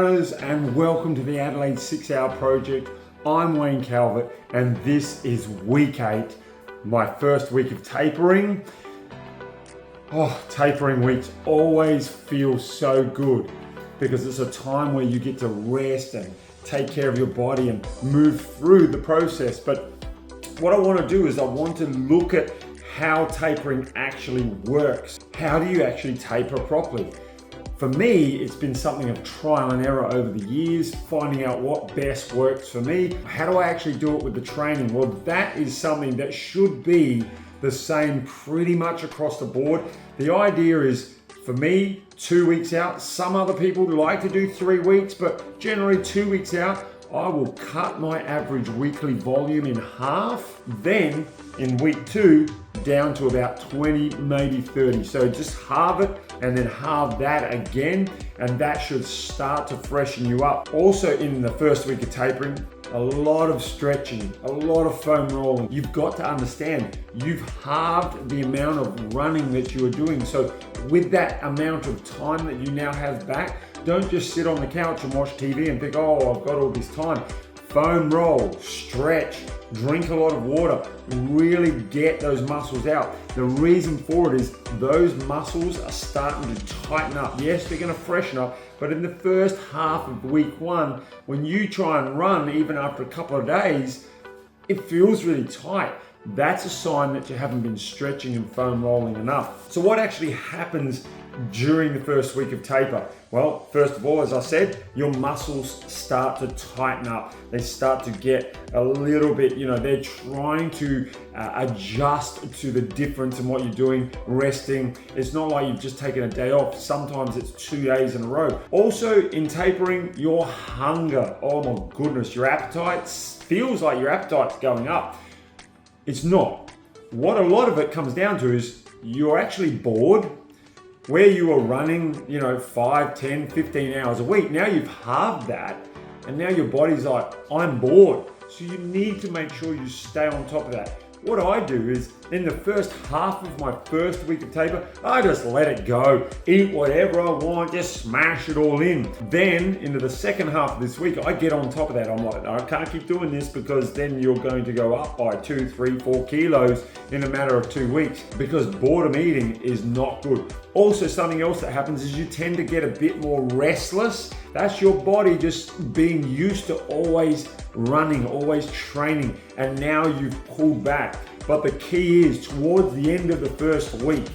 runners, and welcome to the Adelaide 6-Hour Project. I'm Wayne Calvert, and this is week 8, my first week of tapering. Tapering weeks always feel so good because it's a time where you get to rest and take care of your body and move through the process. But what I want to do is I want to look at how tapering actually works. How do you actually taper properly? For me, it's been something of trial and error over the years, finding out what best works for me. How do I actually do it with the training? Well, that is something that should be the same pretty much across the board. The idea is, for me, 2 weeks out. Some other people like to do 3 weeks, but generally 2 weeks out, I will cut my average weekly volume in half. Then in week 2, down to about 20, maybe 30. So just halve it and then halve that again, and that should start to freshen you up. Also in the first week of tapering, a lot of stretching, a lot of foam rolling. You've got to understand, you've halved the amount of running that you are doing. So with that amount of time that you now have back, don't just sit on the couch and watch TV and think, oh, I've got all this time. Foam roll, stretch, drink a lot of water, really get those muscles out. The reason for it is those muscles are starting to tighten up. Yes, they're going to freshen up, but in the first half of week 1, when you try and run, even after a couple of days, it feels really tight. That's a sign that you haven't been stretching and foam rolling enough. So what actually happens during the first week of taper? Well, first of all, as I said, your muscles start to tighten up. They start to get a little bit, they're trying to adjust to the difference in what you're doing, resting. It's not like you've just taken a day off. Sometimes it's 2 days in a row. Also in tapering, your hunger, oh my goodness, your appetite feels like your appetite's going up. It's not. What a lot of it comes down to is you're actually bored. Where you were running, 5, 10, 15 hours a week, now you've halved that, and now your body's like, I'm bored. So you need to make sure you stay on top of that. What I do is, in the first half of my first week of taper, I just let it go. Eat whatever I want, just smash it all in. Then, into the second half of this week, I get on top of that. I'm like, I can't keep doing this because then you're going to go up by 2, 3, 4 kilos in a matter of 2 weeks, because boredom eating is not good. Also, something else that happens is you tend to get a bit more restless. That's your body just being used to always running, always training, and now you've pulled back. But the key is, towards the end of the first week,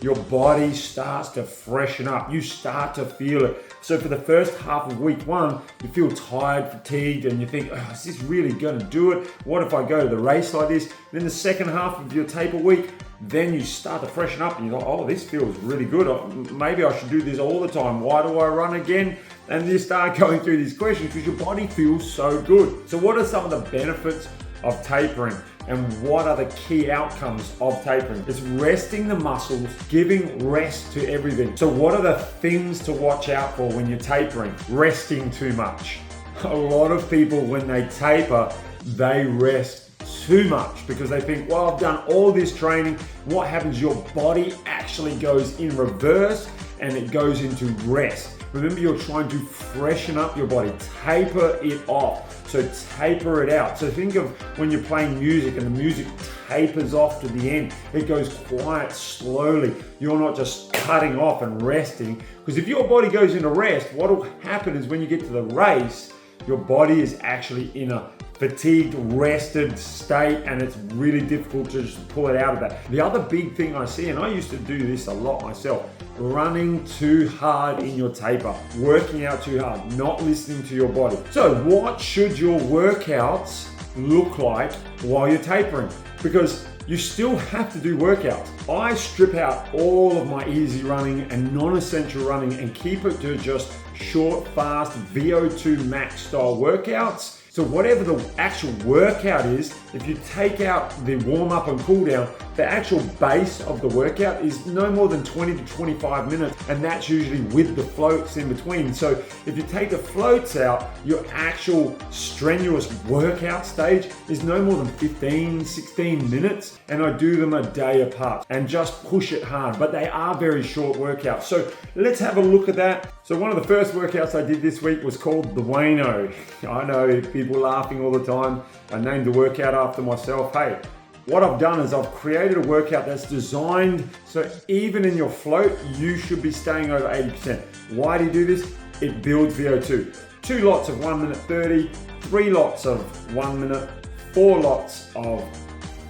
your body starts to freshen up. You start to feel it. So for the first half of week 1, you feel tired, fatigued, and you think, is this really going to do it? What if I go to the race like this? Then the second half of your taper week, then you start to freshen up and you're like, this feels really good. Maybe I should do this all the time. Why do I run again? And you start going through these questions because your body feels so good. So what are some of the benefits of tapering, and what are the key outcomes of tapering? It's resting the muscles, giving rest to everything. So what are the things to watch out for when you're tapering? Resting too much. A lot of people, when they taper, they rest too much because they think, well, I've done all this training. What happens? Your body actually goes in reverse and it goes into rest. Remember, you're trying to freshen up your body, taper it off. So taper it out. So think of when you're playing music and the music tapers off to the end. It goes quiet slowly. You're not just cutting off and resting, because if your body goes into rest, what will happen is when you get to the race, your body is actually in a fatigued, rested state, and it's really difficult to just pull it out of that. The other big thing I see, and I used to do this a lot myself, running too hard in your taper, working out too hard, not listening to your body. So what should your workouts look like while you're tapering? Because you still have to do workouts. I strip out all of my easy running and non-essential running and keep it to just short, fast, VO2 max style workouts. So whatever the actual workout is, if you take out the warm up and cool down, the actual base of the workout is no more than 20 to 25 minutes, and that's usually with the floats in between. So if you take the floats out, your actual strenuous workout stage is no more than 15, 16 minutes, and I do them a day apart and just push it hard, but they are very short workouts. So let's have a look at that. So one of the first workouts I did this week was called the Wayno. I know people laughing all the time. I named the workout after myself. Hey, what I've done is I've created a workout that's designed so even in your float, you should be staying over 80%. Why do you do this? It builds VO2. 2 lots of 1 minute 30, 3 lots of 1 minute, 4 lots of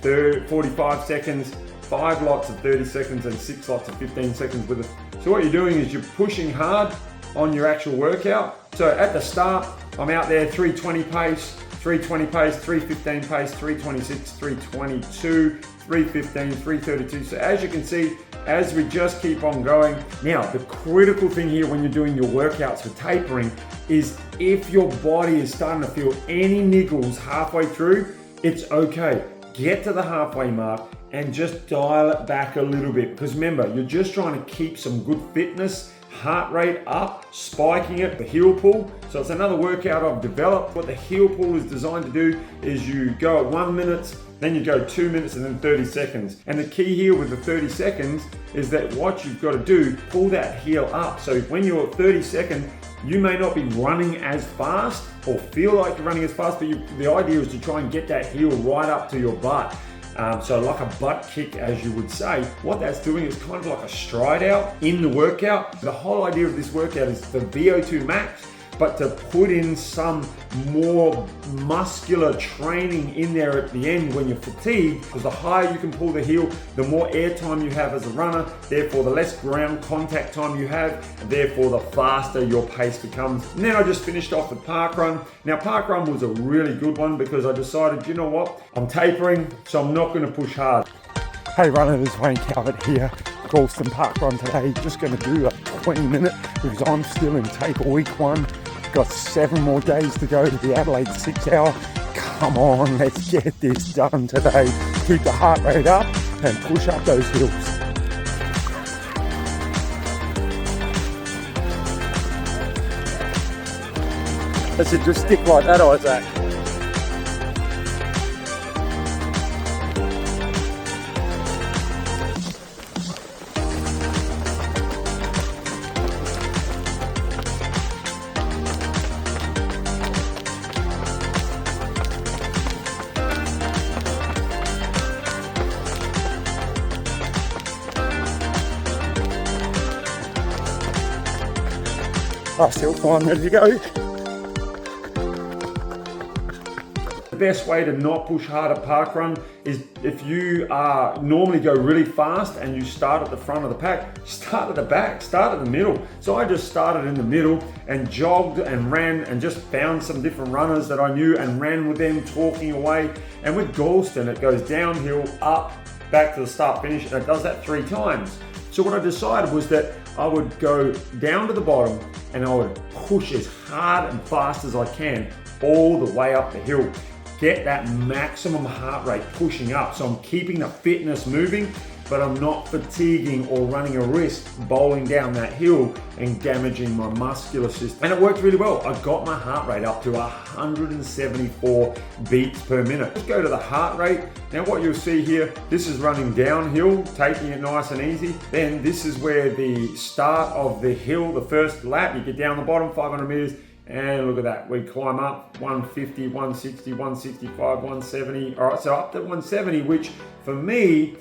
45 seconds, 5 lots of 30 seconds, and 6 lots of 15 seconds with it. So what you're doing is you're pushing hard on your actual workout. So at the start, I'm out there 320 pace, 320 pace, 315 pace, 326, 322, 315, 332. So as you can see, as we just keep on going. Now, the critical thing here when you're doing your workouts for tapering is if your body is starting to feel any niggles halfway through, it's okay. Get to the halfway mark and just dial it back a little bit. Because remember, you're just trying to keep some good fitness, heart rate up, spiking it, the heel pull. So it's another workout I've developed. What the heel pull is designed to do is you go at 1 minute, then you go 2 minutes and then 30 seconds. And the key here with the 30 seconds is that what you've got to do, pull that heel up. So when you're at 30 seconds, you may not be running as fast or feel like you're running as fast, but the idea is to try and get that heel right up to your butt. So like a butt kick, as you would say. What that's doing is kind of like a stride out in the workout. The whole idea of this workout is the VO2 max, but to put in some more muscular training in there at the end when you're fatigued, because the higher you can pull the heel, the more air time you have as a runner, therefore the less ground contact time you have, and therefore the faster your pace becomes. And then I just finished off with park run. Now park run was a really good one because I decided, you know what, I'm tapering, so I'm not gonna push hard. Hey runners, Wayne Calvert here, Galston Park Run today. Just gonna do a 20-minute because I'm still in taper week 1. Got 7 more days to go to the Adelaide 6 hour. Come on, let's get this done today. Keep the heart rate up and push up those hills. That's it, just stick like that, Isaac. Last hill climb, ready to go. The best way to not push hard at park run is if you normally go really fast and you start at the front of the pack, start at the back, start at the middle. So I just started in the middle and jogged and ran and just found some different runners that I knew and ran with them talking away. And with Galston, it goes downhill, up, back to the start finish, and it does that 3 times. So what I decided was that I would go down to the bottom and I would push as hard and fast as I can all the way up the hill. Get that maximum heart rate pushing up. So I'm keeping the fitness moving, but I'm not fatiguing or running a risk bowling down that hill and damaging my muscular system. And it worked really well. I got my heart rate up to 174 beats per minute. Let's go to the heart rate. Now what you'll see here, this is running downhill, taking it nice and easy. Then this is where the start of the hill, the first lap, you get down the bottom 500 meters, and look at that, we climb up 150, 160, 165, 170. All right, so up to 170, which for me,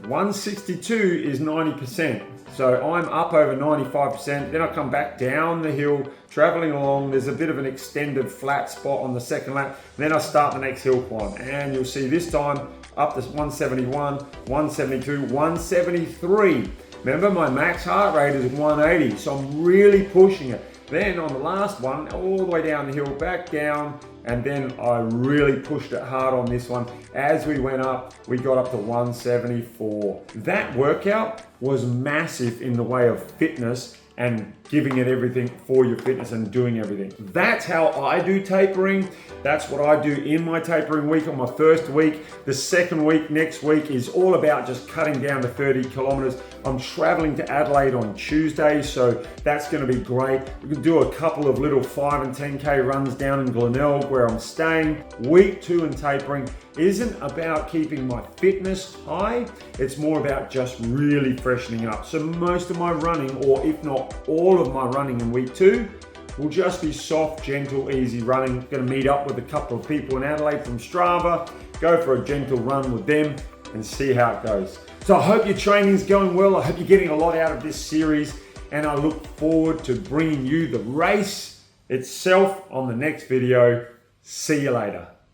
162 is 90%. So I'm up over 95%. Then I come back down the hill, traveling along. There's a bit of an extended flat spot on the second lap. Then I start the next hill climb. And you'll see this time up to 171, 172, 173. Remember, my max heart rate is 180. So I'm really pushing it. Then on the last one, all the way down the hill, back down, and then I really pushed it hard on this one. As we went up, we got up to 174. That workout was massive in the way of fitness and giving it everything for your fitness and doing everything. That's how I do tapering. That's what I do in my tapering week on my first week. The second week, next week, is all about just cutting down to 30 kilometers. I'm traveling to Adelaide on Tuesday, so that's gonna be great. We can do a couple of little 5 and 10K runs down in Glenelg where I'm staying. Week 2 in tapering isn't about keeping my fitness high. It's more about just really freshening up. So most of my running, or if not all all of my running in week 2 will just be soft, gentle, easy running. Going to meet up with a couple of people in Adelaide from Strava, go for a gentle run with them and see how it goes. So I hope your training's going well. I hope you're getting a lot out of this series, and I look forward to bringing you the race itself on the next video. See you later.